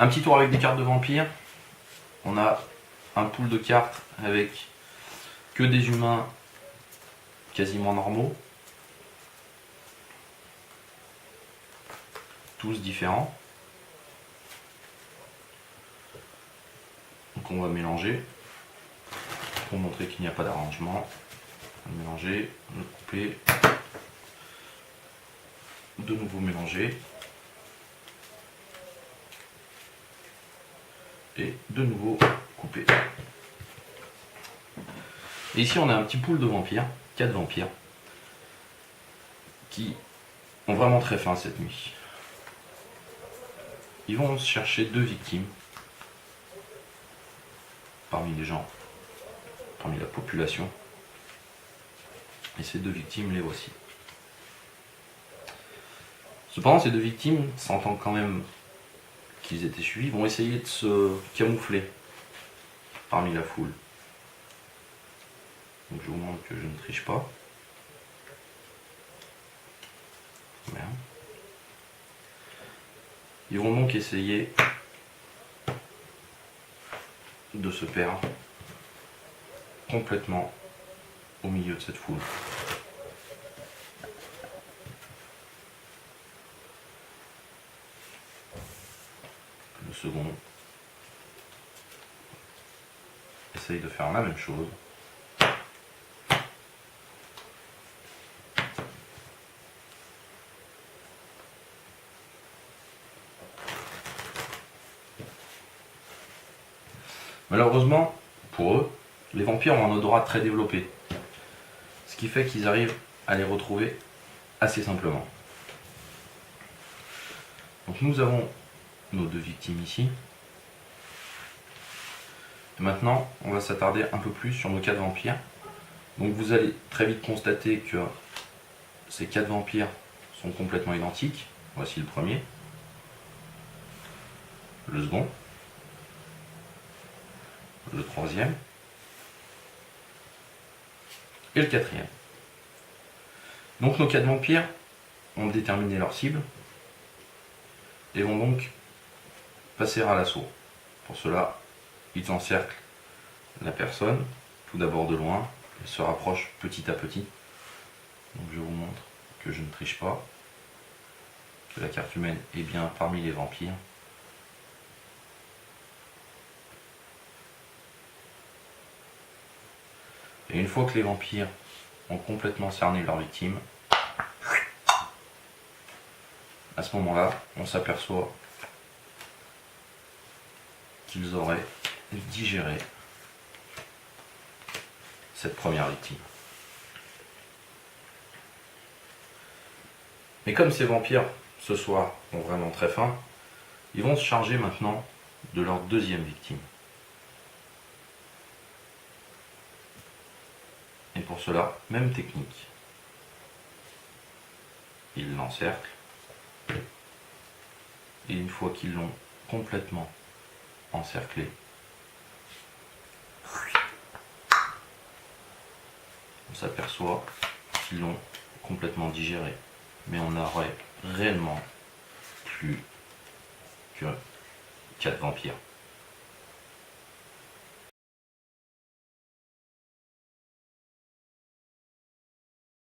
Un petit tour avec des cartes de vampires. On a un pool de cartes avec que des humains quasiment normaux. Tous différents. Donc on va mélanger pour montrer qu'il n'y a pas d'arrangement. On va mélanger, le couper, de nouveau mélanger et de nouveau couper. Et ici on a un petit pool de vampires, 4 vampires, qui ont vraiment très faim cette nuit. Ils vont chercher 2 victimes parmi les gens, parmi la population. Et ces 2 victimes, les voici. Cependant, ces 2 victimes, sentant quand même qu'ils étaient suivis, vont essayer de se camoufler parmi la foule. Donc je vous montre que je ne triche pas. Bien. Ils vont donc essayer de se perdre complètement au milieu de cette foule. Le second essaye de faire la même chose. Malheureusement, pour eux, les vampires ont un odorat très développé. Ce qui fait qu'ils arrivent à les retrouver assez simplement. Donc nous avons nos 2 victimes ici. Et maintenant, on va s'attarder un peu plus sur nos 4 vampires. Donc vous allez très vite constater que ces 4 vampires sont complètement identiques. Voici le premier. Le second. Le troisième. Et le quatrième. Donc nos 4 vampires ont déterminé leur cible et vont donc passer à l'assaut. Pour cela, ils encerclent la personne, tout d'abord de loin, ils se rapprochent petit à petit. Donc je vous montre que je ne triche pas, que la carte humaine est bien parmi les vampires. Et une fois que les vampires ont complètement cerné leur victime, à ce moment-là, on s'aperçoit qu'ils auraient digéré cette première victime. Mais comme ces vampires, ce soir, ont vraiment très faim, ils vont se charger maintenant de leur deuxième victime. Et pour cela, même technique. Ils l'encerclent. Et une fois qu'ils l'ont complètement encerclé, on s'aperçoit qu'ils l'ont complètement digéré. Mais on n'aurait réellement plus que 4 vampires.